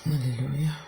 Alléluia.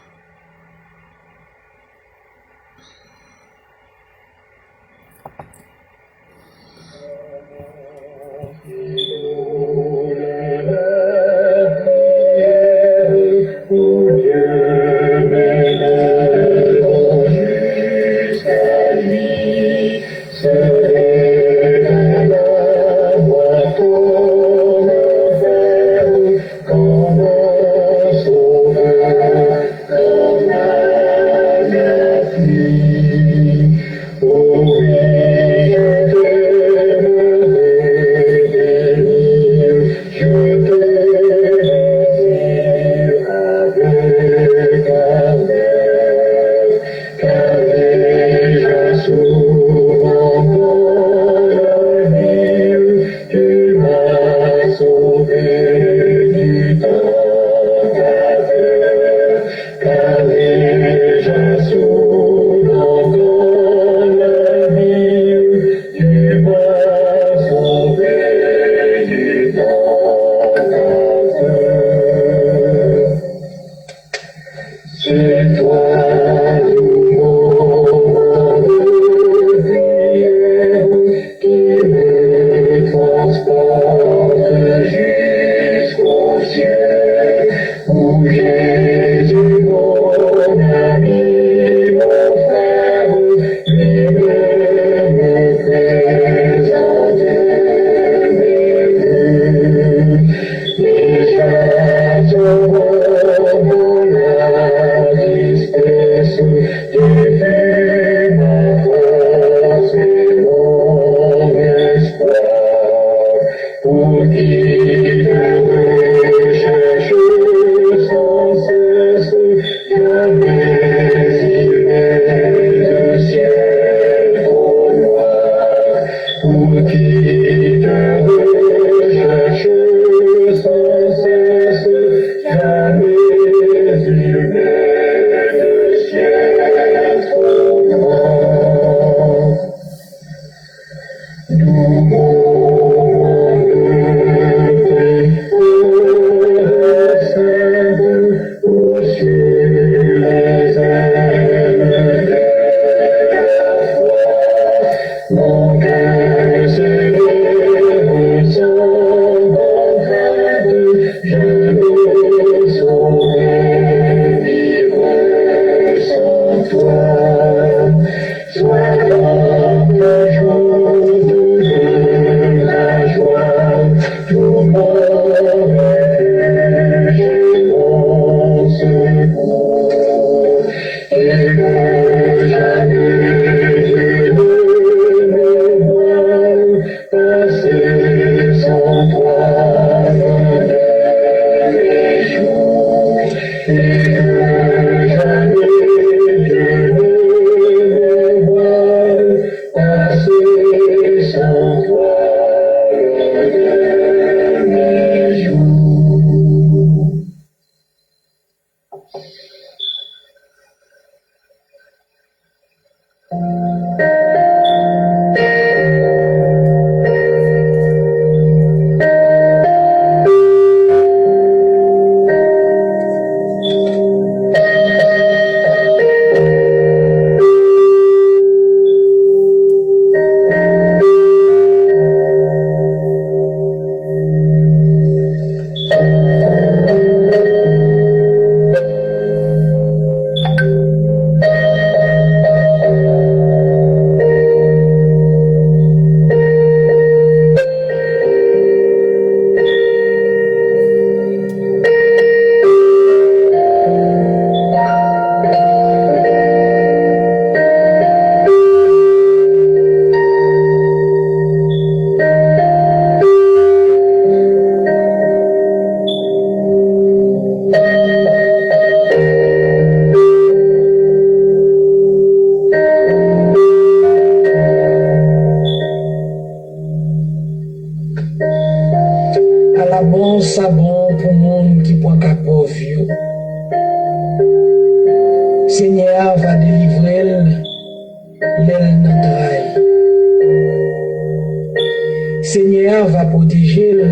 Seigneur va protéger le,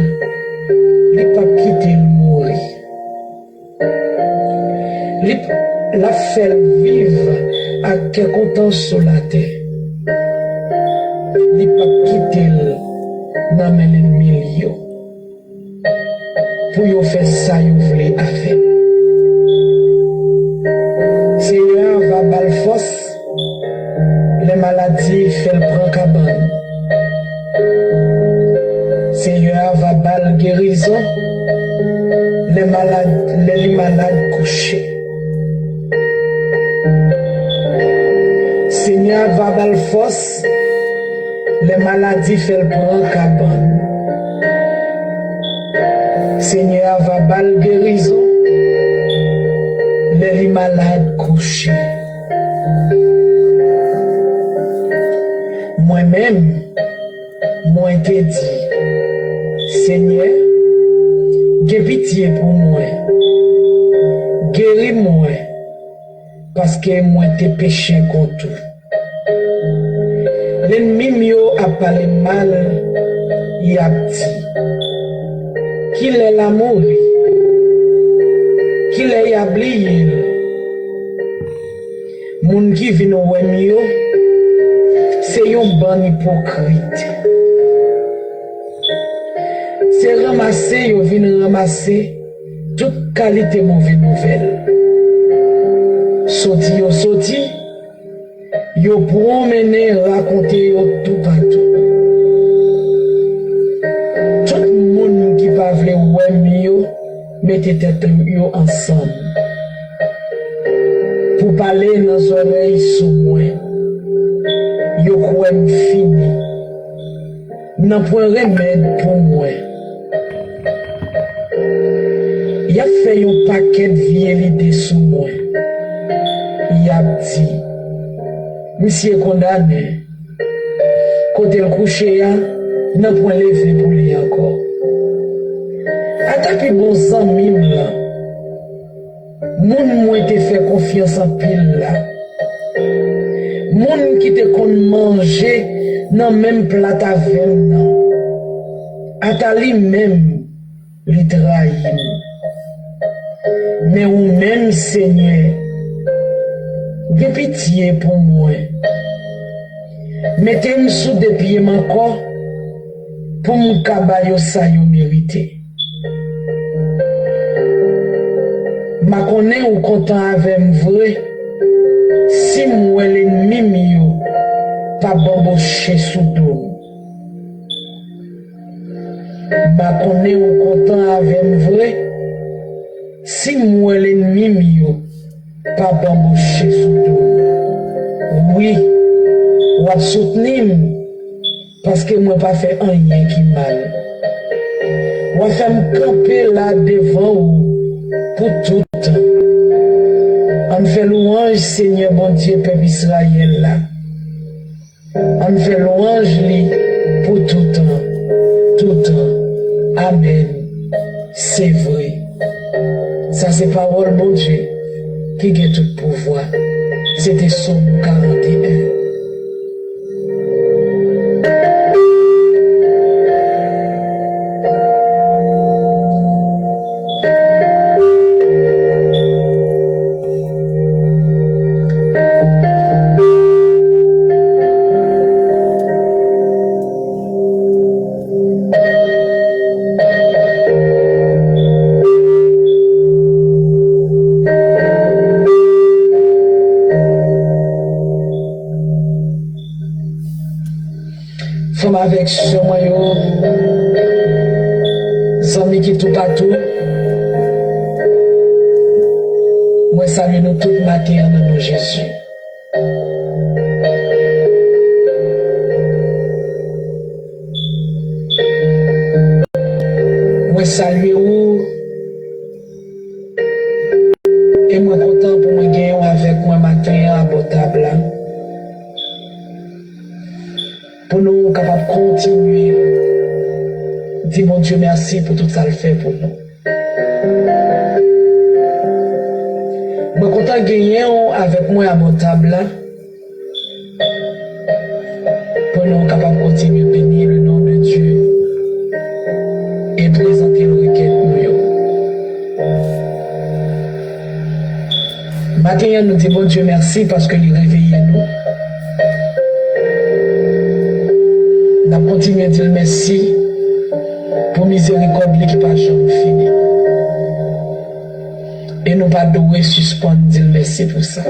il pas quitter le mourir. la fait vivre à quel content sur la terre. Il pas quitter dans l'ennemi pour y faire ça y voulait à faire. Seigneur va bal force, les maladies fait le prend cabane. Seigneur va bal guérison, les malades couchés. Seigneur va bal force, les maladies fait le prend cabane. Seigneur va bal guérison, les malades couchés. Moi-même, moi te dit, Seigneur, j'ai pitié pour moi, guéris-moi, parce que moi t'ai péché contre tout. L'ennemi mio a parlé mal, il a dit, qu'il est l'amour, qu'il est oublié. Moun qui vient au mieux, c'est un bon hypocrite. C'est ramasser, yo vient ramasser toute qualité mauvaise nouvelle. Sorti, yo promener, raconter yo tout partout. Tout le monde qui va vle ouais mieux, mettez tête yo ensemble. Pour parler dans les oreilles sous moi. Yo quoi fini. N'a point remède pour moi. Il a fait un paquet de vieilles idées sous moi. Il a dit, monsieur condamné, côté le coucher, n'a point levé pour lui encore. Attaque bon ami là. Moun moi te fait confiance en pile là. Moun qui te kon manger dans même plat avec nan. Atali même li trahir. Mais ou même Seigneur, de pitié pour moi. Mettez-moi sous des pieds mon corps pour me cabayo ça yo mérité. Ma connais ou content avec vrai si moi l'ennemi mio pas bamboché sous dos. Ma connais ou content avec vrai si moi l'ennemi mio pas bamboché sous dos. Oui, ou à soutenir parce que moi pas fait rien qui mal. Ou à faire me camper là devant vous pour tout temps. On fait louange, Seigneur, bon Dieu, peuple Israël là. On fait louange lui pour tout temps. Tout temps. Amen. C'est vrai. Ça, c'est parole, bon Dieu, qui a tout pouvoir. C'était Somme 41. Avec ce maillot, amis qui tout partout, moi salue nous tout matin en nom de Jésus. Moi salue vous et moi content pour moi gagner avec moi matin à Botable. Pour nous capables de continuer. Dis mon Dieu merci pour tout ça le fait pour nous. Je suis content de gagner avec moi à mon table. Pour nous capables de continuer à bénir le nom de Dieu et présenter nos requêtes. Matin, nous disons bon Dieu merci parce que il réveille nous. Nous continuons à dire merci pour miséricorde qui pas jamais fini. Et nous pas doué suspendre dire merci pour ça.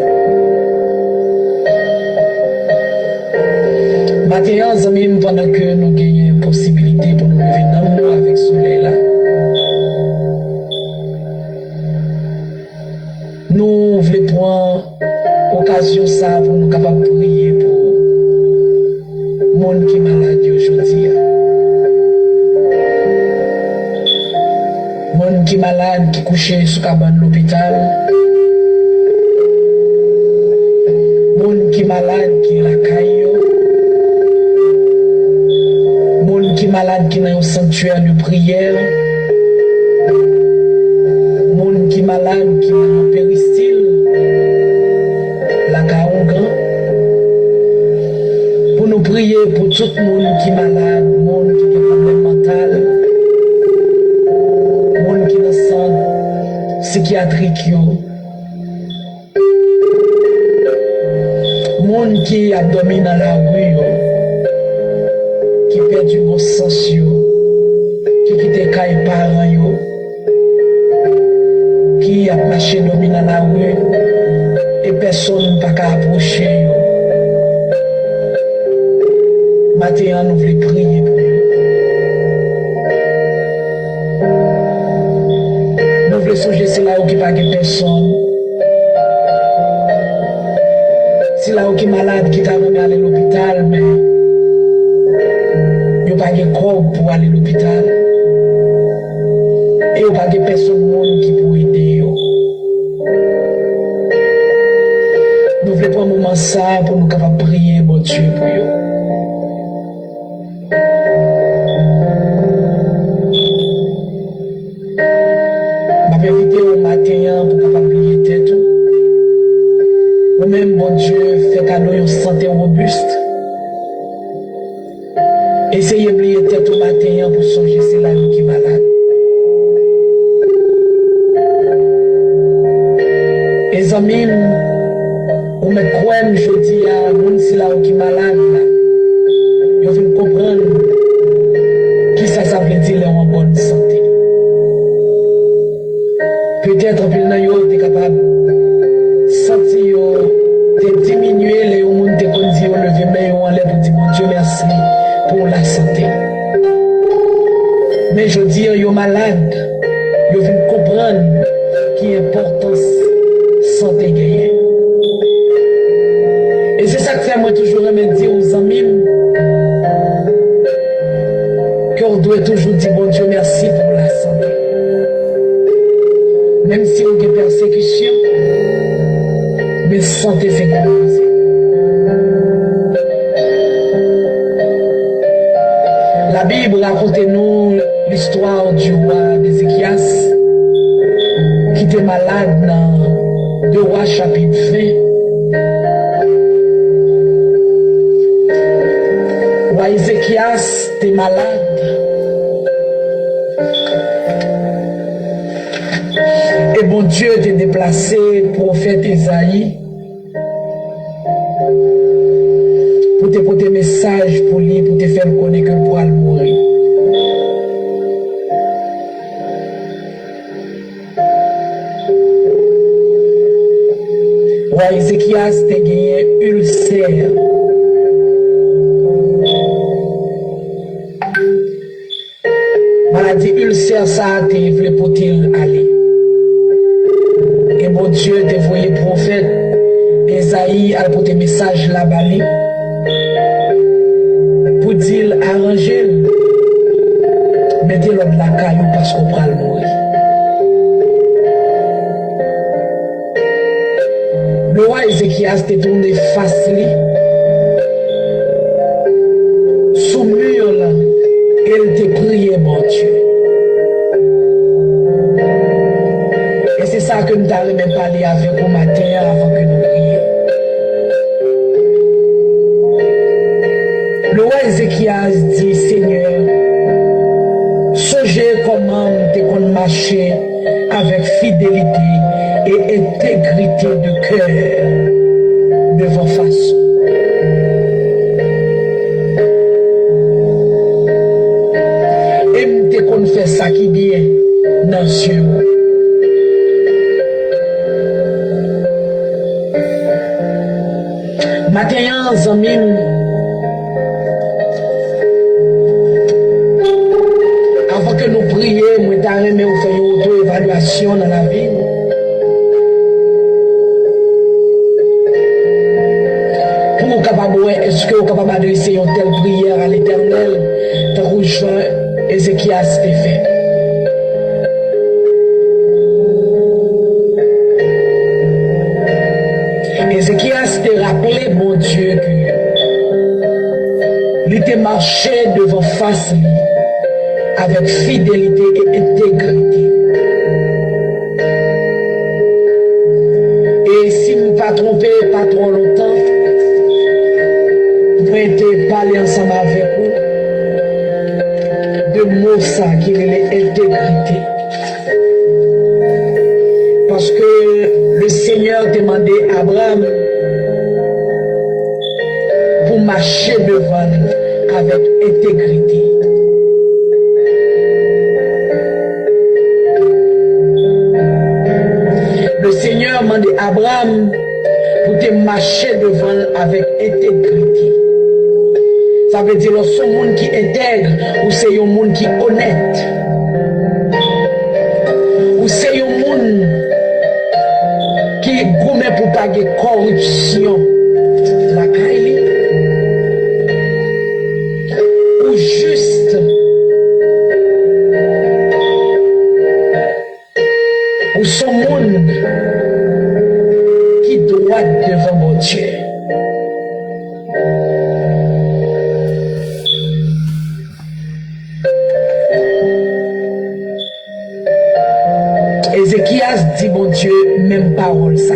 Matin, amis, pendant que nous gagnons possibilité pour nous lever dans nous avec ce soleil là. Nous voulons prendre l'occasion ça pour nous capables de prier pour le monde qui est malade aujourd'hui. Le monde qui est malade, qui est couché sous cabane de l'hôpital. Le monde qui est malade, qui est la caillou. Le monde qui est malade, qui est dans un sanctuaire de prière. Le monde qui est malade, qui est dans un péristyle. La Gaougan. Pour nous prier pour tout le monde qui est malade, le monde qui a des problèmes mentaux, le monde qui est dans le centre psychiatrique, le monde qui a dormi dans la rue, qui perd du bon sens, qui quitte les parents, qui a marché dormi dans la rue et personne n'a pas approcher. Maintenant, nous voulons prier pour eux. Nous voulons songer c'est là où il n'y a pas de personne. C'est là où il y a malade qui t'a remis à l'hôpital, mais il n'y a pas de corps pour aller à l'hôpital. Et il n'y a pas de personne qui peut aider. Nous voulons prendre un moment ça pour nous capables de prier, bon Dieu, pour eux. Même bon Dieu fait cadeau une santé robuste. Essayez de plier tête au matin pour songer c'est là qui est malade. Les amis, on me croit, je dis à moun c'est là qui est malade. Ils veulent comprendre qui ça veut dire en bonne santé. Peut-être que vous êtes capable de sentir de diminuer les gens qui ont levé mais on enlève pour dire mon Dieu merci pour la santé. Mais je dis ils sont malades, ils veulent comprendre qui est l'importance santé gagnée. Et c'est ça que fait moi toujours me dire aux amis qu'on doit toujours dire bon Dieu merci pour la santé. Même si on a des persécutions, mais santé fait commencer. La Bible raconte-nous l'histoire du roi d'Ézéchias qui était malade dans 2 Rois chapitre 20. Roi Ézéchias était malade. Et bon Dieu t'a déplacé, prophète Isaïe, pour te porter message pour lui, pour te faire connaître qu'il pourra mourir. Roi Ézéchias t'a gagné ulcère. Maladie ulcère, ça a été voulu pour aller. Et mon Dieu t'a envoyé prophète Isaïe à porter message là-bas pour dire arranger, mettez-le de la caillou parce qu'on va le mourir. Le roi Ézéchias t'a tourné face sous mur là, et il t'a prié mon Dieu. C'est ça que nous avons même parlé avec au matin avant que nous prions. Le roi Ézéchias dit, Seigneur, songez comment nous devons marcher avec fidélité et intégrité de cœur devant face. Et m'te qu'on fait ça qui bien dans les yeux. Matin, zamim, avant que nous prions, nous t'arrêtons ou faire une auto-évaluation dans la vie. Pour nous capable, est-ce que vous êtes capable d'adresser une telle prière à l'Éternel, tant que Jean Ézéchias l'a fait. Ézéchias te rappelé, mon Dieu, qu'il était marché devant face avec fidélité et intégrité. Et si je ne me pas trompé, pas trop longtemps, je vais parler ensemble avec vous de mots ça qui est l'intégrité. Parce que le Seigneur demandait à Abraham pour marcher devant nous avec intégrité. Le Seigneur demandait à Abraham pour te marcher devant avec intégrité. Ça veut dire que c'est un monde qui intègre ou c'est un monde qui est honnête. Ou c'est un monde qui est gourmet pour pas de corruption. La caille. Ou juste. Ou son monde qui doit devant mon Dieu. Ézéchias dit, mon Dieu, même parole ça.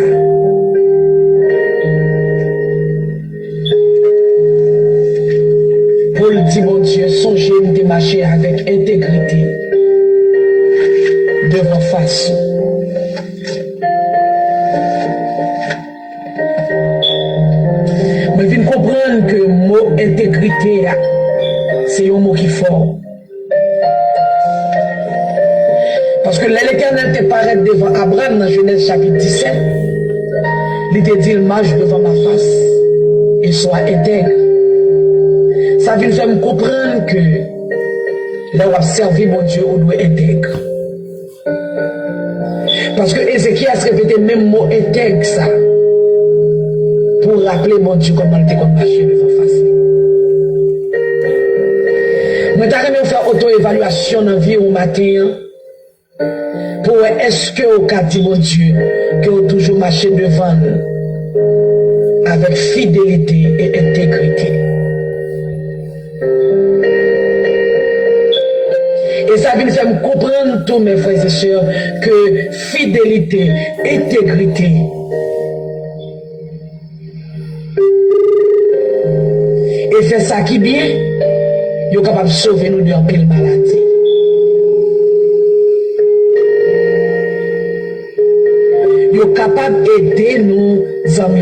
Paul dit, mon Dieu, songez de marcher avec intégrité devant face. Mais viens comprendre que le mot intégrité, c'est un mot qui est fort. Parce que l'Éternel te paraît devant Abraham dans Genèse chapitre 17. Il te dit, marche devant ma face et sois intègre. Ça veut faire me comprendre que là où observer mon Dieu, on doit intègre. Parce que Ézéchias répétait le même mot intègre ça. Pour rappeler mon Dieu comment il était marché devant face. Moi, je vais faire auto-évaluation dans la vie au matin. Pour est-ce que au cas de mon Dieu, que vous toujours marché devant nous avec fidélité et intégrité. Et ça veut faire me comprendre tous mes frères et sœurs que fidélité, intégrité, et c'est ça qui est bien, vous êtes capable de sauver nous d'un pile maladie. Vous êtes capable d'aider nous amis.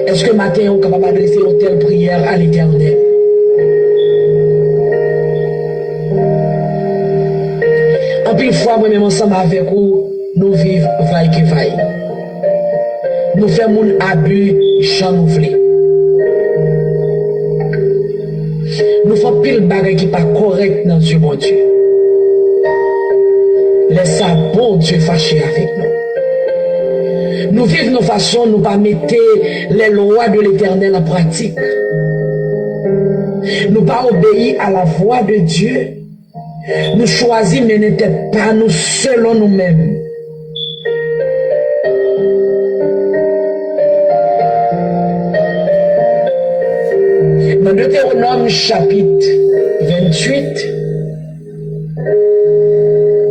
Est-ce que matin vous êtes capable d'adresser une telle prière à l'Éternel? En pile fois, moi-même ensemble avec vous, nous vivons vaille qui vaille. Nous faisons mon abus, j'en nous voulons. Nous faisons pile bagay qui pas correct dans Dieu, mon Dieu. Laisse ça, bon Dieu, fâché avec nous. Nous vivons nos façons, nous pas mettre les lois de l'Éternel en pratique. Nous pas obéir à la voix de Dieu. Nous choisissons, mais n'était pas nous selon nous-mêmes. Dans Deutéronome chapitre 28,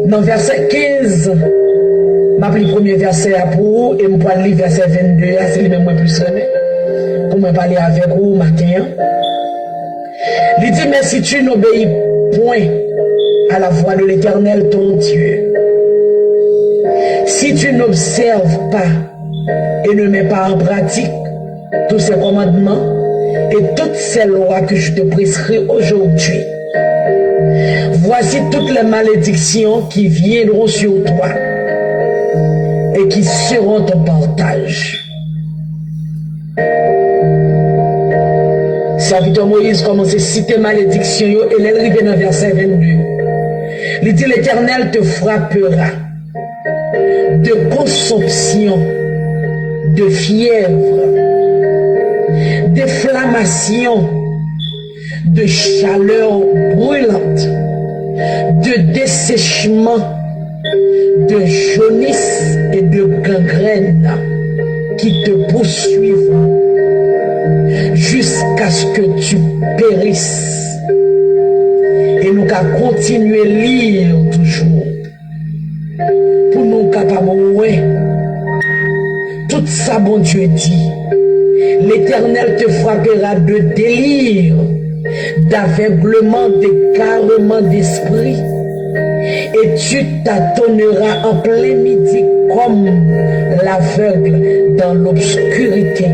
dans verset 15, je vais le premier verset pour vous et je vais lire verset 22, c'est le même plus remet, pour me parler avec vous matin. Il dit, mais si tu n'obéis point à la voix de l'Éternel ton Dieu. Si tu n'observes pas et ne mets pas en pratique tous ces commandements et toutes ces lois que je te prescris aujourd'hui, voici toutes les malédictions qui viendront sur toi et qui seront ton partage. Serviteur Moïse commence à citer malédiction et elle arrive dans verset 22. Il dit l'Éternel te frappera de consomption, de fièvre, d'inflammation, de chaleur brûlante, de dessèchement, de jaunisse et de gangrène qui te poursuivront jusqu'à ce que tu périsses. Et nous allons continuer à lire toujours pour nous capables tout ça, bon Dieu dit. L'Éternel te frappera de délire, d'aveuglement, d'égarement d'esprit, et tu tâtonneras en plein midi comme l'aveugle dans l'obscurité.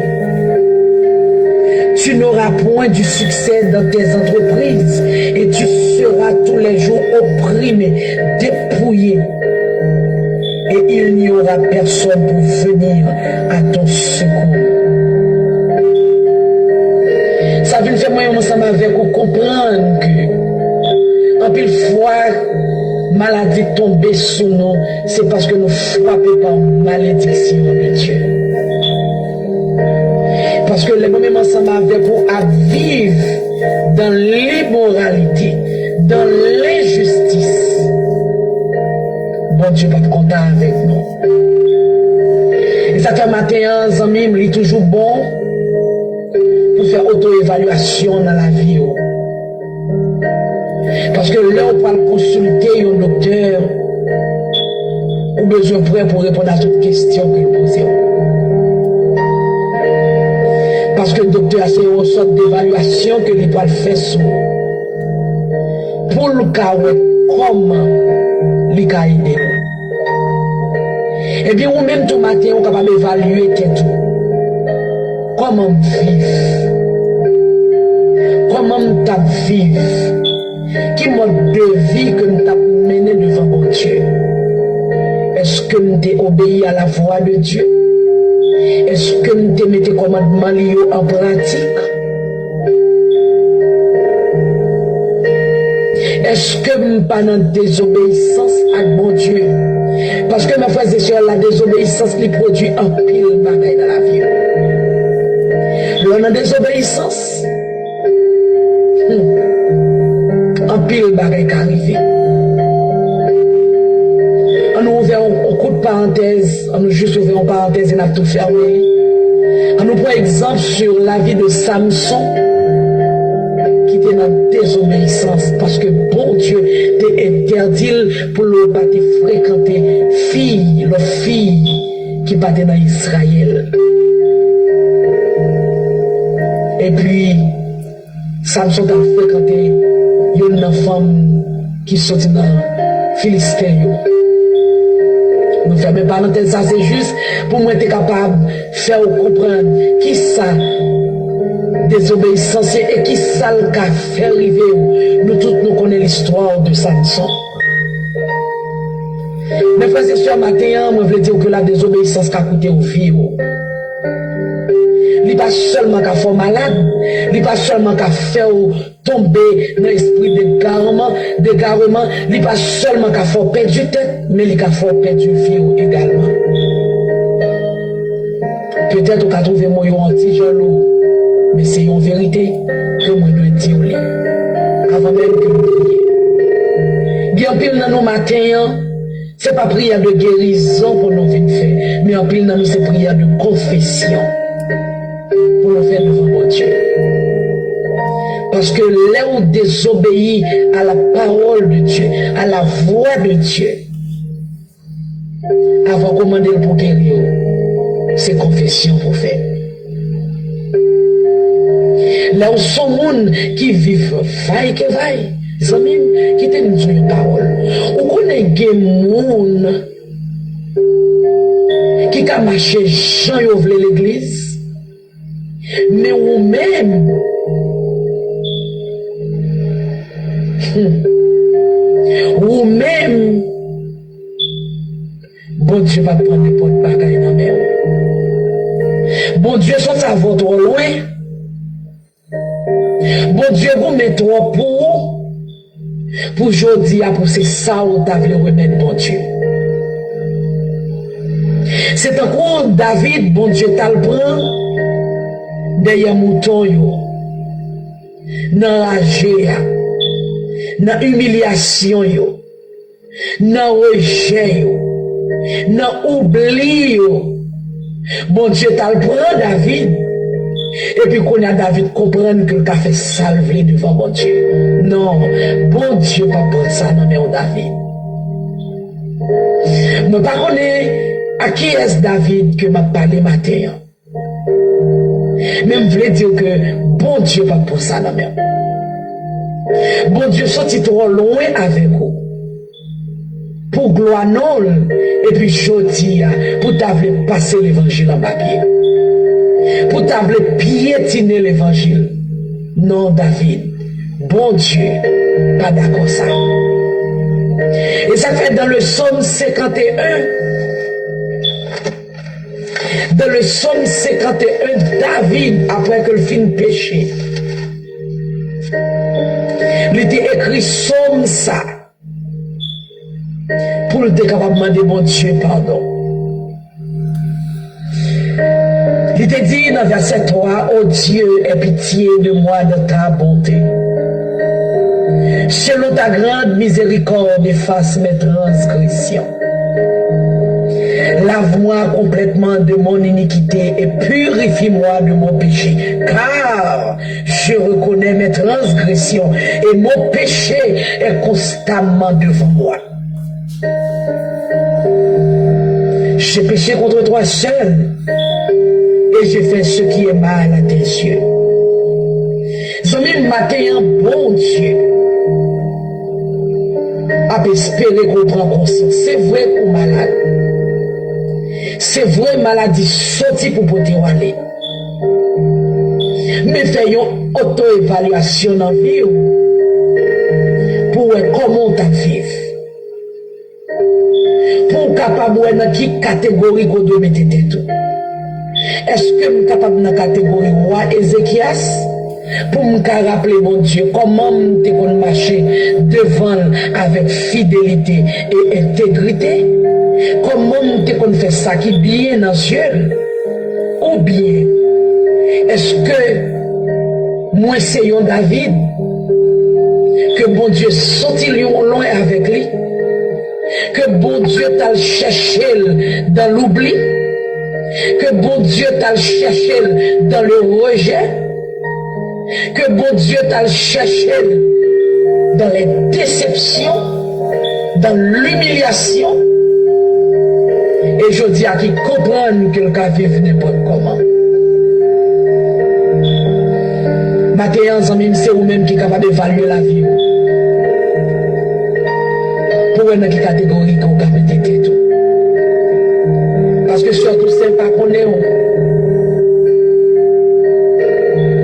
Tu n'auras point du succès dans tes entreprises et tu seras tous les jours opprimé, dépouillé. Et il n'y aura personne pour venir à ton secours. Ça veut dire moi ensemble avec vous comprendre que en pile fois maladie tombée sous nous, c'est parce que nous frappons par malédiction de Dieu. Parce que les moments ensemble avec vous à vivre dans l'immoralité, dans l'injustice. Bon Dieu pas content avec nous. Et ça fait matin, amis, il est toujours bon pour faire auto-évaluation dans la vie. Parce que là, on parle consulter un docteur, ou besoin prêt pour répondre à toutes questions que nous posons. Parce que le docteur a une sorte d'évaluation que lui doit faire sur pour le cas comment il a aidé. Et bien, ou même tout matin, on est capable d'évaluer tout. Comment vivre? Comment t'as vivre? Quel mode de vie que nous t'avons mené devant mon Dieu? Est-ce que nous t'avons obéi à la voix de Dieu? Est-ce que nous t'avons mis tes commandements en pratique? Est-ce que nous pas dans désobéissance à mon Dieu? Parce que mes frères et sœurs, la désobéissance lui produit un pile bagaille dans la vie. L'on a désobéissance. Un pile bagaille qui arrive. On nous ouvert un coup de parenthèse, on nous juste ouvert une parenthèse et on a tout fermé. On nous prend exemple sur la vie de Samson, qui était dans la désobéissance, parce que bon Dieu t'a interdit pour le pas fréquenter la fille qui battait dans Israël. Et puis, Samson a fréquenté une femme qui sortit dans Philistin. Nous fermons parenthèse, ça c'est juste pour moi être capable de faire comprendre qui ça désobéissance et qui ça le cas fait arriver. Nous tous nous connaissons l'histoire de Samson. Mes frères et sœurs, matin, moi je veux dire que la désobéissance a coûté aux filles. Il n'est pas seulement qu'à faire malade, il n'est pas seulement qu'à faire tomber dans l'esprit d'égarement, il n'est pas seulement qu'à faire perdre du tête, mais il a fait perdre du vie également. Peut-être qu'on a trouvé mon anti-jaloux, mais c'est une vérité que moi je dois dire avant même que nous prions. Bien pile dans nos matins, ce n'est pas prière de guérison pour nous venir faire, mais en pile dans nous c'est prière de confession. Pour le faire devant mon Dieu. Parce que là où désobéit à la parole de Dieu, à la voix de Dieu, avant de commander le pour guérir, c'est confession pour faire. Là où son monde qui vivent vaille que vaille, Zami, qui te nous une parole. Ou connaît des moun qui a marché Jean Yovle l'église, mais ou même, bon Dieu va prendre des potes bagaille dans mer. Bon Dieu, soit ça va trop loin. Bon Dieu, vous mettez trop pour aujourd'hui, pour c'est ça où tu as voulu remettre bon Dieu. C'est un coup David, bon Dieu, t'as le prend derrière mouton, dans la géa, dans l'humiliation, dans le rejet, dans l'oubli. Bon Dieu, t'as le prend David. Et puis qu'on a David comprendre que le café salvé devant bon Dieu. Non, bon Dieu pas prendre ça dans mais David. Mais pas connaît à qui est David que m'a parlé matin. Mais je voulais dire que bon Dieu pas pour ça dans mais. Bon Dieu sorti trop loin avec vous. Pour gloire non et puis jodi pour t'avoir passer l'évangile en papier. Pour t'avoir piétiner l'évangile. Non, David. Bon Dieu, pas d'accord ça. Et ça fait dans le psaume 51. Dans le psaume 51, David, après que le film péché, il était écrit psaume ça. Pour le capable de demander bon Dieu pardon. Il te dit dans verset 3, ô Dieu, aie pitié de moi de ta bonté. Selon ta grande miséricorde, efface mes transgressions. Lave-moi complètement de mon iniquité et purifie-moi de mon péché. Car je reconnais mes transgressions et mon péché est constamment devant moi. J'ai péché contre toi seul. Et j'ai fait ce qui est mal à tes yeux. Zami matin, bon Dieu, a espéré qu'on prend conscience. C'est vrai qu'on est malade. C'est vrai maladie sortie pour pouvoir aller. Mais faisons auto-évaluation dans la vie pour voir comment tu vivre. Pour capable de dans quelle catégorie qu'on doit mettre tout. Est-ce que je suis capable de la catégorie roi Ézéchias pour me rappeler, mon Dieu, comment je peux marcher devant avec fidélité et intégrité? Comment je peux faire ça qui est bien dans les yeux? Ou bien, est-ce que moi c'est un David que bon Dieu sorti loin avec lui? Que bon Dieu t'a cherché dans l'oubli? Que bon Dieu t'a cherché dans le rejet, que bon Dieu t'a cherché dans les déceptions, dans l'humiliation, et je dis à qui comprennent que le cas vivre n'importe comment. Matin, c'est vous-même qui est capable d'évaluer la vie. Pour une catégorie qu'on a médité tout. Parce que surtout c'est pas qu'on est.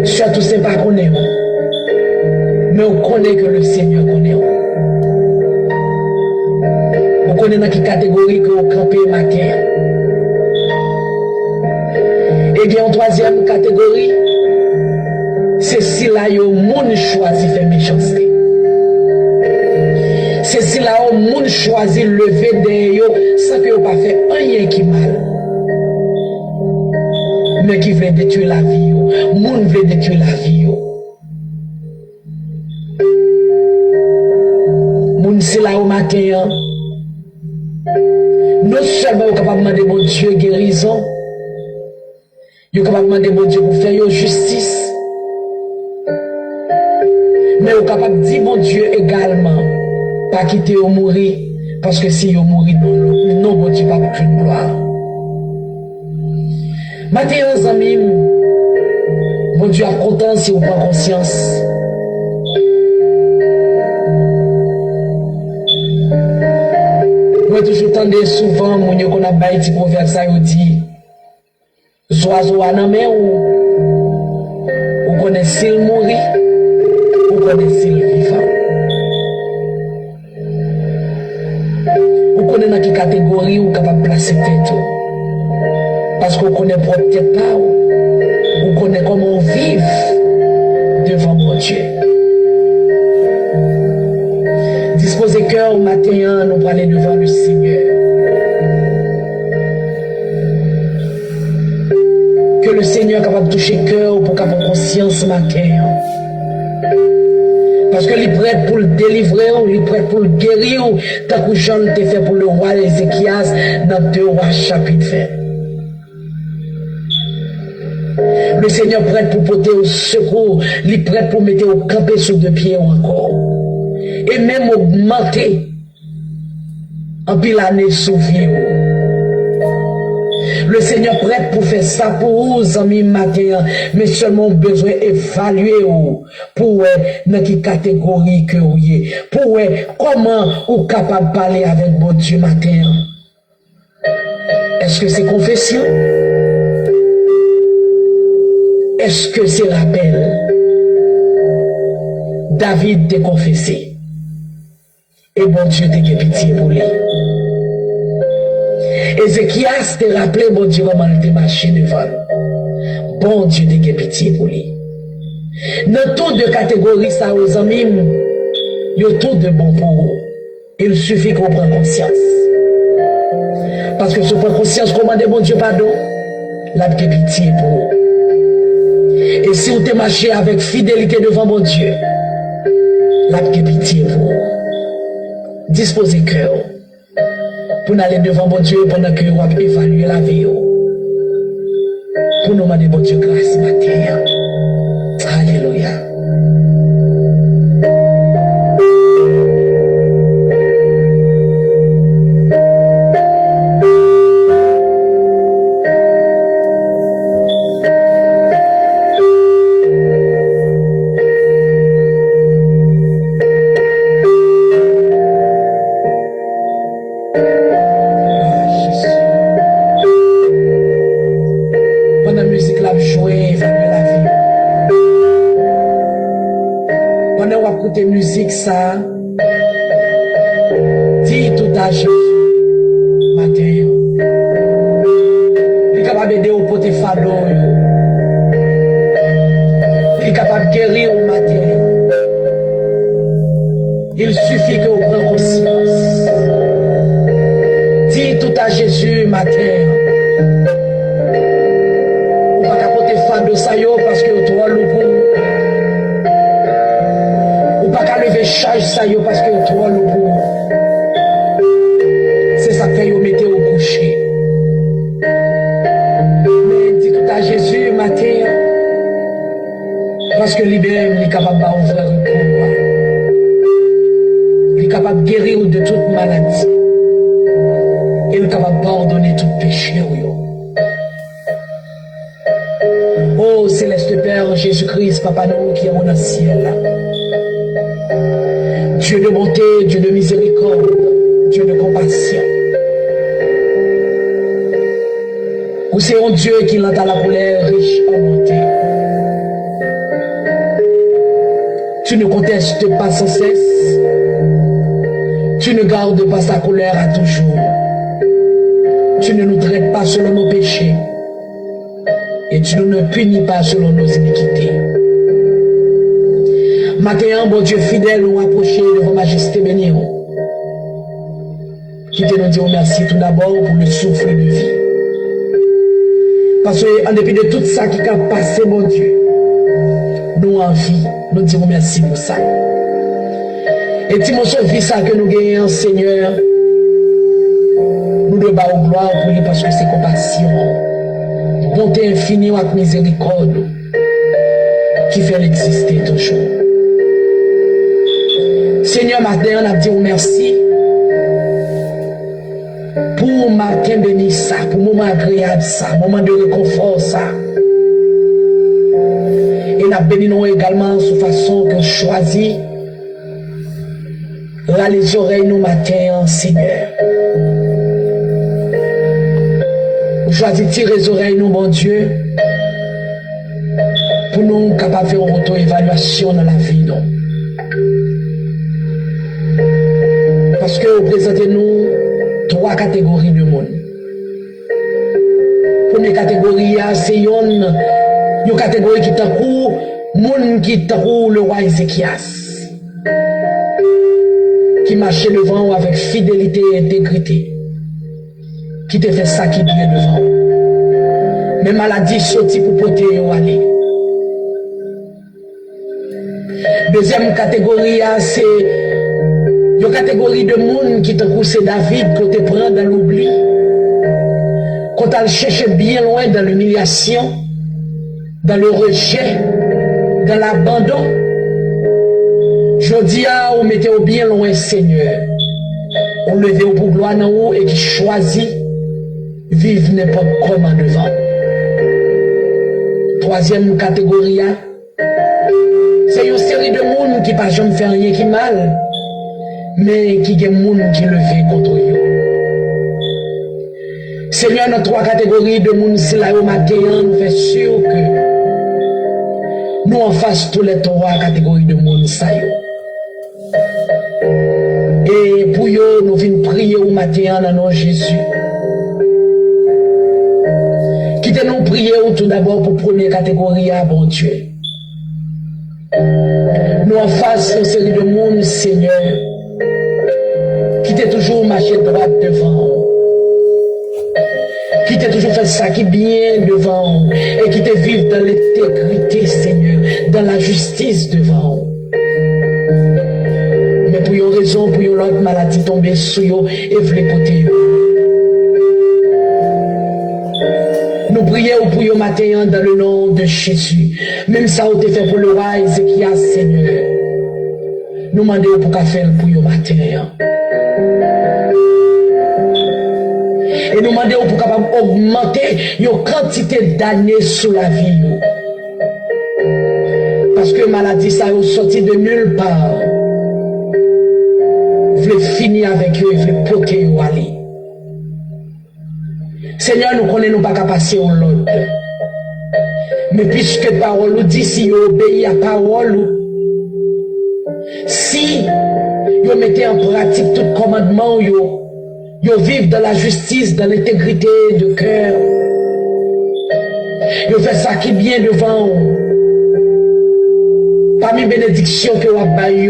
Surtout c'est pas qu'on est. Mais on connaît que le Seigneur connaît. On connaît dans quelle catégorie qu'on campé matin. Et bien en troisième catégorie, c'est si là il y a un monde choisi faire méchanceté. C'est si là il y a un monde choisi lever des yeux sans que vous pas fait rien qui mal. Mais qui veut détruire la vie. Le monde veut détruire la vie. Le monde c'est là au matin. Non seulement vous êtes capable de demander mon Dieu guérison. Vous êtes capable de demander mon Dieu pour faire justice. Mais vous êtes capable de dire mon Dieu également. Pas quitter ou mourir. Parce que si vous mourrez, non, mon Dieu, pas plus de gloire. Maintenant, amis, mon Dieu a content si vous prenez conscience. Moi, toujours tendez souvent, mon yo qu'on a baillé petit proverbe, ça yo dit, oiseau à nan ou connaît s'il mourit, ou connaît s'il vivant. Ou connaît dans quelle catégorie ou capable de placer tête. Parce qu'on connaît propre tête pas, ou connaît comment on vive devant mon Dieu. Disposez cœur au matin, nous parler devant le Seigneur. Que le Seigneur est capable de toucher le cœur pour qu'il ait conscience ce matin. Parce que il est prêt pour le délivrer, il est prêt pour le guérir, tant que Jean t'a fait pour le roi Ézéchias dans 2 Rois chapitre 20. Le Seigneur est prêt pour porter au secours, il est prêt pour mettre au camper sur 2 pieds encore. Et même augmenter en pile l'année sous vie. Le Seigneur prête pour faire ça pour vous, amis matin, mais seulement besoin d'évaluer pour dans quelle catégorie que vous êtes, pour comment vous êtes capable de parler avec mon Dieu matin. Est-ce que c'est confession? Est-ce que c'est rappel? David t'a confessé. Et bon Dieu t'a pitié pour lui. Ézéchias t'a rappelé, bon Dieu, comment il t'a marché devant. Bon Dieu t'a pitié pour lui. Dans toutes deux catégories, ça, aux amis, il y a tout de bon pour vous. Il suffit qu'on prenne conscience. Parce que si on prend conscience, commandez mon Dieu pardon, la pitié pour vous. Et si vous te marchez avec fidélité devant mon Dieu, la pitié pour vous. Disposez cœur pour aller devant mon Dieu pendant que vous avez évalué la vie. Pour nous demander mon Dieu grâce matin. Alléluia. Écoutez musique ça, dis tout à Jésus matin. Il est capable d'aider au pote fado. Il est capable de guérir au matin. Il suffit que vous preniez conscience. Dis tout à Jésus matin. Vous ne pouvez pas pote fado ça parce que vous trop lourd. Charge ça yo parce que trop lourd. C'est ça que vous mettez au coucher. Mais dis tout à Jésus matin parce que lui-même il est capable d'ouvrir le combat. Il est capable de guérir de toute maladie. Il est capable de pardonner tout péché. Oh céleste Père Jésus-Christ, Papa nous qui est dans le ciel. Dieu de bonté, Dieu de miséricorde, Dieu de compassion. Vous c'est un Dieu qui l'entend la colère riche en bonté. Tu ne contestes pas sans cesse. Tu ne gardes pas sa colère à toujours. Tu ne nous traites pas selon nos péchés. Et tu ne nous punis pas selon nos iniquités. Matin, bon Dieu fidèle, nous approcher devant Majesté bénie. Qui te nous dit merci tout d'abord pour le souffle de vie. Parce que, en dépit de tout ça qui a passé, mon Dieu, nous en vie, nous disons merci pour ça. Et si mon vie ça que nous gagnons, Seigneur, nous devons au gloire pour lui parce que c'est compassion, bonté infinie avec miséricorde qui fait exister toujours. Seigneur, matin, on a dit merci pour matin béni ça, pour moment agréable ça, moment de réconfort ça. Et nous bénissons également sous façon que choisit là les oreilles nous matin, Seigneur. Nous choisissons de tirer les oreilles, nous, bon Dieu, pour nous capables de faire une auto-évaluation dans la vie, non. Parce que vous présentez nous 3 catégories de monde. Première catégorie, c'est une catégorie qui est en cours, monde qui est en cours, le roi Ézéchias, qui marchait devant avec fidélité et intégrité, qui te fait ça qui bien devant. Mais maladie sorti pour porter ou aller. Deuxième catégorie, c'est une catégorie de monde qui te pousse David, qu'on te prend dans l'oubli, qu'on t'a cherché bien loin dans l'humiliation, dans le rejet, dans l'abandon. Je dis à vous mettez au bien loin, Seigneur. On levez au pour gloire dans vous et qui choisit vivre n'importe comment devant. Troisième catégorie, c'est une série de monde qui pas jamais fait rien qui mal, mais qui a des gens qui levent contre eux. Seigneur, dans 3 catégories de monde, c'est là où matin, nous fait sûr que nous en fasse tous les 3 catégories de monde, ça y est. Et pour eux, nous venons prier au matin dans nom de Jésus. Quittez-nous prier tout d'abord pour première catégorie, bon Dieu. Nous en face une série de monde, Seigneur, qui t'est toujours marché droit devant, qui t'est toujours fait ça qui bien devant, et qui te vive dans l'intégrité, Seigneur, dans la justice devant. Mais pour une raison, pour une autre maladie tombée sur eux et voulez porter. Nous prions pour eux matin dans le nom de Jésus. Même ça, on te fait pour le roi Ézéchias, Seigneur. Nous demandons pour qu'à faire pour eux matin. Et nous demandons pour capable augmenter une quantité d'années sur la vie. Parce que maladie, ça est sorti de nulle part. Vous voulez finir avec eux, vous voulez porter eux aller. Seigneur, nous connaissons pas qu'à passer au l'autre. Mais puisque parole nous dit, si vous obéissez à parole, si vous mettez en pratique tout commandement, vous vivez dans la justice, dans l'intégrité de cœur, vous faites ça qui est bien devant vous. Parmi les bénédictions que vous avez,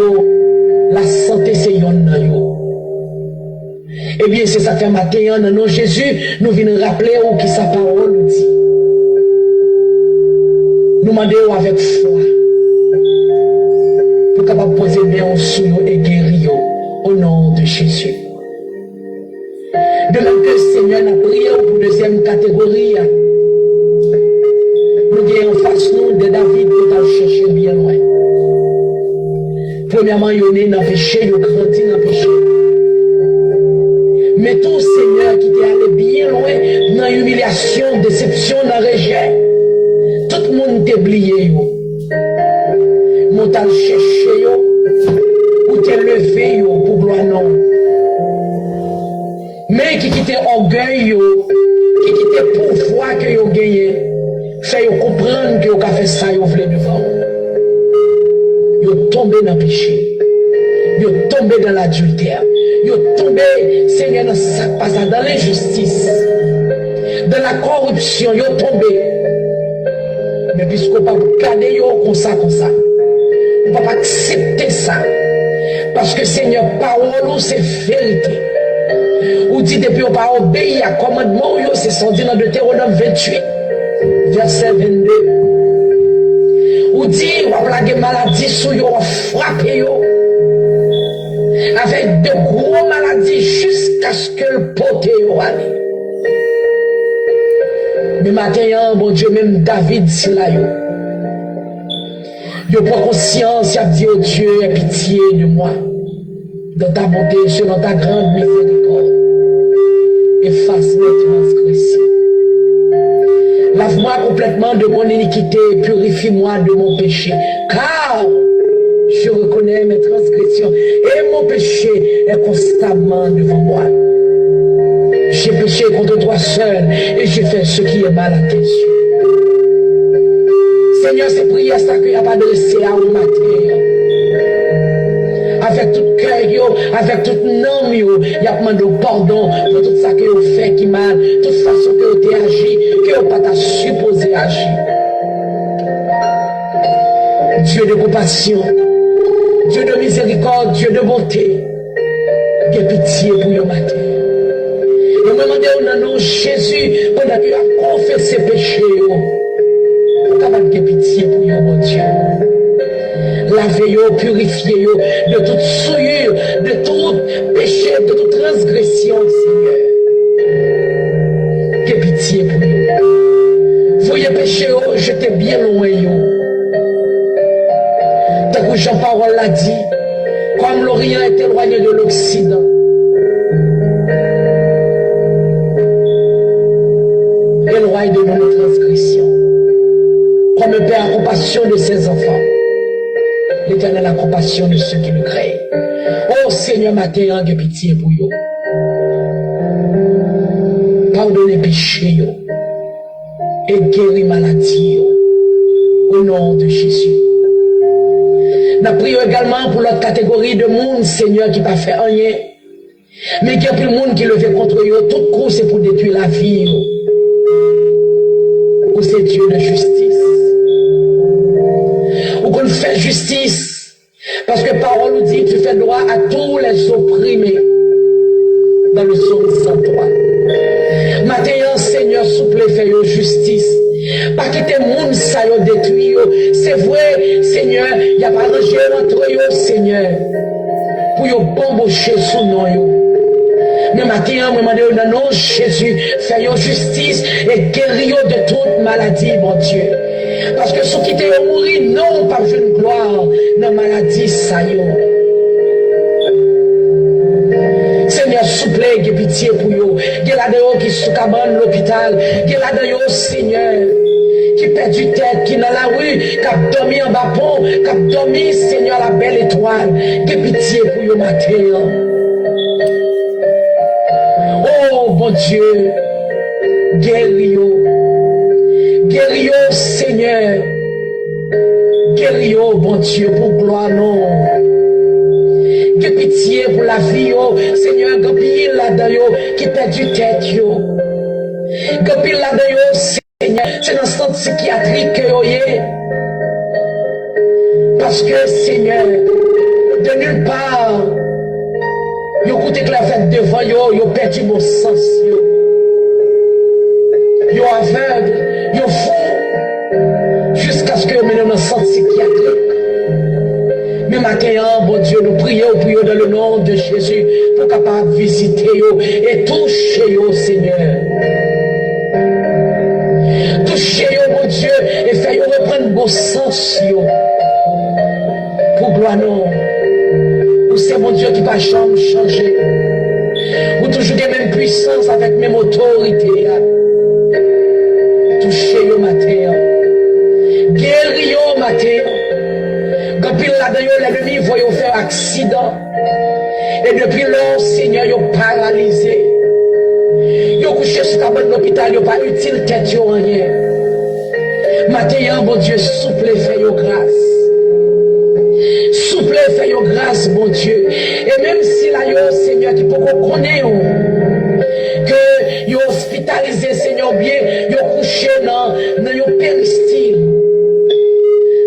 la santé c'est yon. Eh bien, c'est ça fait matin, dans nom Jésus, nous venons rappeler où qui sa parole nous dit. Nous demandons avec foi pour capable poser bien sur nous et guérir au nom de Jésus. De même que le Seigneur a prié pour deuxième catégorie, nous avons en face nous de David qui a cherché bien loin. Premièrement, il est né dans le péché, il grandit dans le péché. Mais tout Seigneur qui t'est allé bien loin dans l'humiliation, déception, dans le rejet, tout le monde t'a oublié. Mon t'as cherché, ou t'es levé pour gloire non. Mais qui quitte orgueil, qui quitte pouvoir que vous gagné, fait comprendre que vous avez fait ça, vous voulez devant. Vous tombez dans le péché, vous tombez dans l'adultère. Vous tombez, Seigneur, dans l'injustice, dans la corruption, vous tombez. Mais puisque vous ne pouvez pas garder comme ça, vous ne pouvez pas accepter ça. Parce que Seigneur, parole, c'est vérité. Vous dites depuis vous pas obéir à commandement, c'est sorti dans Deutéronome 28, verset 22. Vous dites, vous avez maladie sur vous, vous frappez vous. Avec de gros maladies jusqu'à ce que le poté aille. Mais maintenant, bon Dieu, même David, c'est là. Il prend conscience, il a dit, oh Dieu, aie pitié de moi. Dans ta bonté, selon ta grande miséricorde. Efface mes transgressions. Lave-moi complètement de mon iniquité, purifie-moi de mon péché. Car je reconnais mes transgressions et mon péché est constamment devant moi. j'ai péché contre toi seul et j'ai fait ce qui est mal à tes yeux. Seigneur, c'est prière ça qu'il n'y a pas adressé à vous matin. Avec tout cœur, avec toute âme, il y a demandé pardon pour tout ça que vous fait qui mal, toute façon que vous avez agi, que vous n'avez pas supposé agir. Dieu de compassion, Dieu de miséricorde, Dieu de bonté, que pitié pour le matin. Et me demandez au nom de Jésus, pendant qu'il a confessé péché, capable de pitié pour vous, mon Dieu. Lavez-vous, purifiez-vous de toute souillure, de tout péché, de toute transgression, Seigneur. Que pitié pour vous. Voyez péché, jetez bien loin, tant que Jean-Paul l'a dit, comme l'Orient est éloigné de l'Occident. Éloigne de nous nos transgressions. Comme un père a compassion de ses enfants, l'Éternel a compassion de ceux qui le créent. Oh Seigneur, matin, que pitié pour vous. Pardonnez péché et guéris maladie au nom de Jésus. Nous prions également pour l'autre catégorie de monde, Seigneur, qui n'a pas fait rien, mais qui a pris le monde qui levé contre eux. Tout coup, c'est pour détruire la vie. Ou c'est Dieu de justice. Ou qu'on fait justice. Parce que parole nous dit, tu fais droit à tous les opprimés. Dans le psaume 103. Maintenant, Seigneur, souple, fais justice. Pas quitter le monde, ça y détruit. C'est vrai, Seigneur, il n'y a pas rangé entre eux, Seigneur. Pour y bambocher sous nous. Mais maintenant, je demande au nom de Jésus, fais justice et guéris de toute maladie, mon Dieu. Parce que ceux qui t'ont mouru, non, pas une gloire, dans la maladie, ça y est. Seigneur, souple, que pitié pour vous. Qu'il y a des qui sont à l'hôpital. Qu'il y a des Seigneur, qui perdent du tête, qui dans la rue, qui a dormi en bas pont, qui a dormi, Seigneur, la belle étoile. Que pitié pour vous, matin. Oh, bon Dieu, guéris-vous. Guéris-vous, Seigneur. Guéris-vous, bon Dieu, pour gloire, non. Que pitié pour la vie, oh, Seigneur, que pile là-dedans, qui perd du tête, yo. Que pile là-dedans, Seigneur, c'est dans le centre psychiatrique que yo est. Parce que, Seigneur, de nulle part, yo écoutez que la fête devant yo perdu mon sens, yo aveugle, yo fou, jusqu'à ce que yo mène dans le centre psychiatrique. Mais maintenant, bon Dieu, nous prions dans le nom de Jésus pour capable visiter et toucher, Seigneur. Toucher, mon Dieu, et faire reprendre bon sens, pour gloire, non. Ou c'est mon Dieu qui va jamais changer. Ou toujours la même puissance avec même autorité. Toucher, matin. Guérir, matin. Quand il là-dedans, l'ennemi voit faire accident. Et depuis lors, Seigneur, il est paralysé. Il est couché sur l'hôpital, il n'est pas utile, tête, rien. Maintenant, mon Dieu, souple, fais grâce. Souple, fais grâce, mon Dieu. Et même si là, Seigneur, qui peut connaître que il est hospitalisé, Seigneur, bien, il est couché dans le péristyle.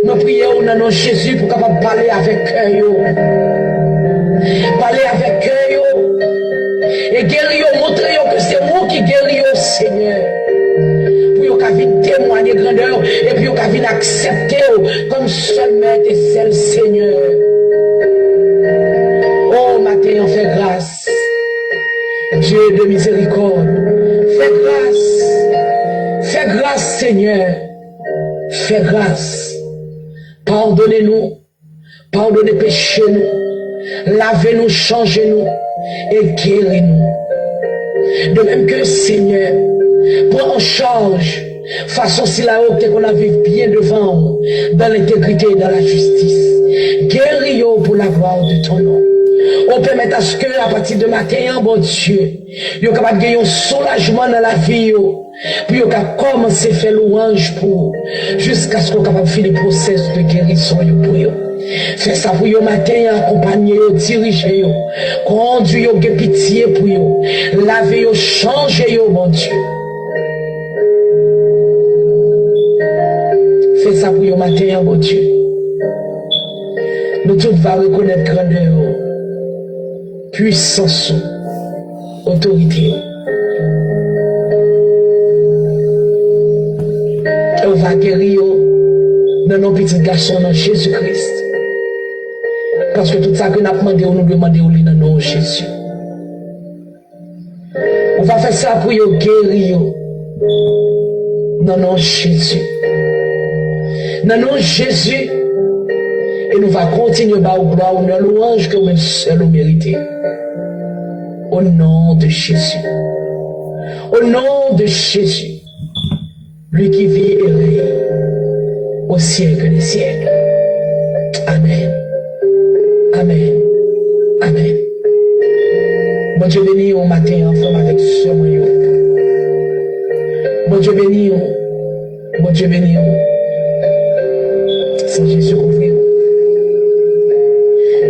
Nous prions au nom de Jésus pour capable parler avec eux. Parler avec eux. Et guérir, montrer que c'est moi qui guéris, Seigneur. Pour qu'ils viennent témoigner grandeur et puis qu'ils viennent accepter comme seul maître et seul Seigneur. Oh, matin, on fait grâce. Dieu de miséricorde. Fais grâce. Fais grâce, Seigneur. Fais grâce. Pardonnez-nous, pardonnez péché-nous, lavez-nous, changez-nous et guéris-nous. De même que Seigneur, prends en charge, façon si la haute qu'on a vécu bien devant, dans l'intégrité et dans la justice. Guéris-nous pour la gloire de ton nom. On permet à ce que, à partir de matin, bon Dieu, vous êtes capable de gagner un soulagement dans la vie, puis vous êtes commencer à faire louange pour, jusqu'à ce que vous êtes capable de faire le processus de guérison pour vous. Faites ça pour vous matin, accompagner, diriger, conduire, vous pitié pour vous, laver, changer, mon Dieu. Faites ça pour vous matin, mon Dieu. Nous tous va reconnaître grandeur, puissance, autorité. Et on va guérir dans nos petits garçons dans Jésus-Christ. Parce que tout ça que nous avons demandé, nous demandons dans nos nom de Jésus. On va faire ça pour guérir dans nos nom de Jésus. Dans nos nom de Jésus. Et nous allons continuer à vous gloire, honneur, louange que vous seul vous méritez. Au nom de Jésus. Au nom de Jésus. Lui qui vit et règne au siècle des siècles. Amen. Amen. Amen. Bon Dieu béni au matin ensemble avec ce moyen. Bon Dieu béni. Bon Dieu béni. C'est Jésus couvrir.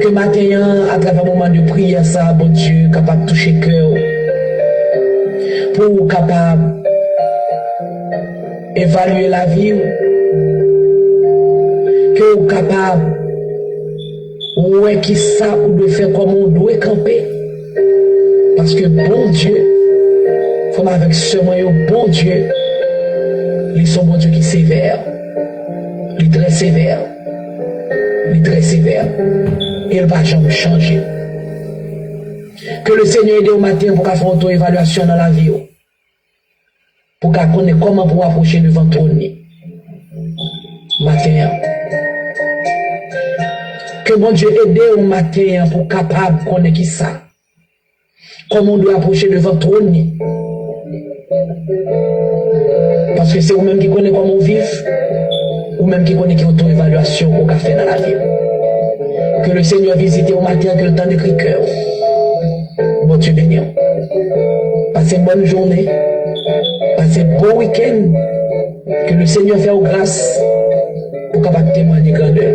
Que matin, à travers un moment de prière, ça, bon Dieu, capable de toucher le cœur, pour capable d'évaluer la vie, que vous capable, ouais, qui ça, ou de faire comme on doit camper. Parce que bon Dieu, comme avec ce moyen, bon Dieu, ils sont bon Dieu qui est sévère, il est très sévère, il est très sévère. Et il ne va jamais changer. Que le Seigneur aide au matin pour faire une auto-évaluation dans la vie. Pour qu'on connaisse comment pour approcher devant ton nez. Matin. Que mon Dieu aide au matin pour capable de connaître qui ça. Comment on doit approcher devant ton nez. Parce que c'est vous-même qui connaissez comment vivre. Ou même qui connaissez qui auto-évaluation qu'on a fait dans la vie. Que le Seigneur visite au matin, que le temps de crier cœur. Bon Dieu béni. Passez une bonne journée. Passez un bon week-end. Que le Seigneur fasse grâce pour capable témoigner grandeur.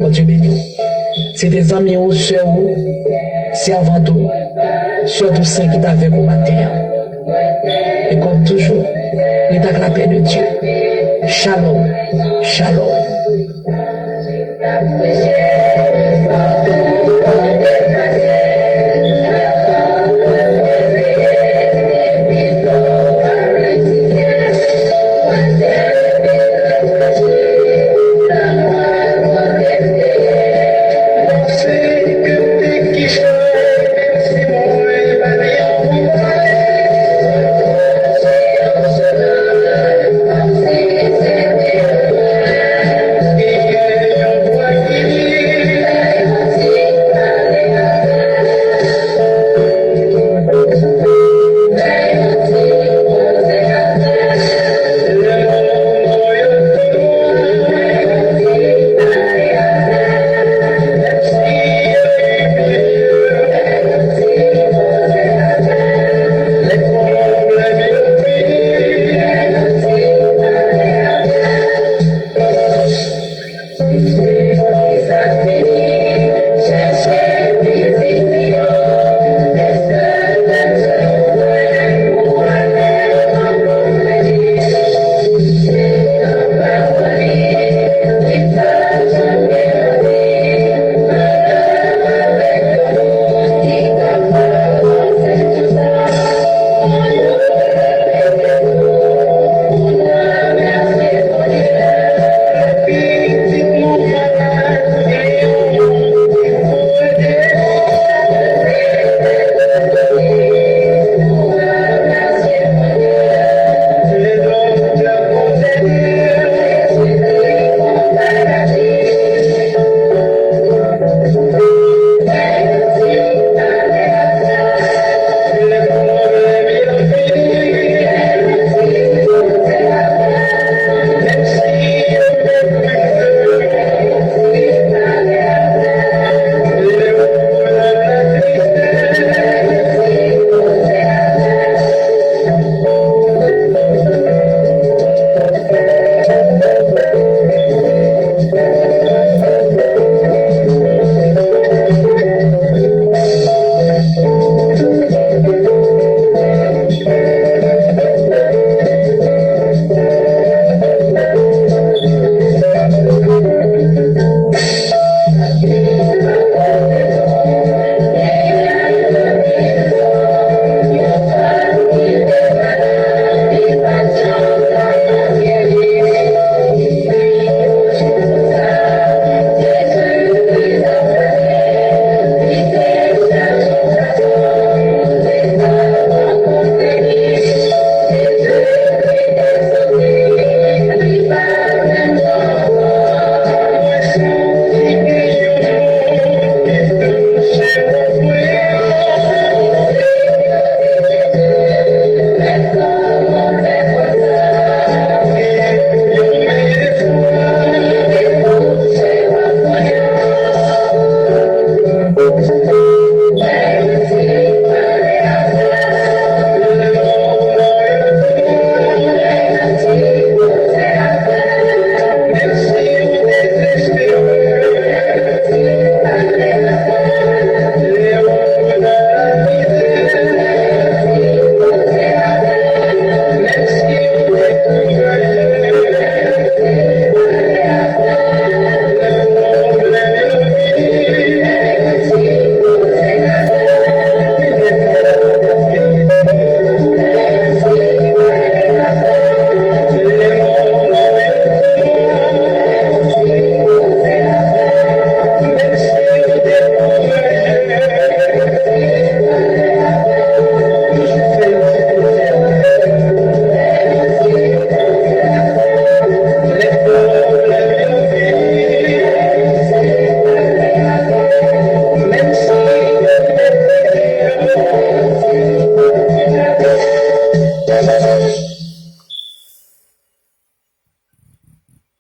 Bon Dieu béni. C'est des amis ou soeurs ou servantes ou surtout ceux qui t'avaient au matin. Et comme toujours, il est la paix de Dieu. Shalom. Shalom.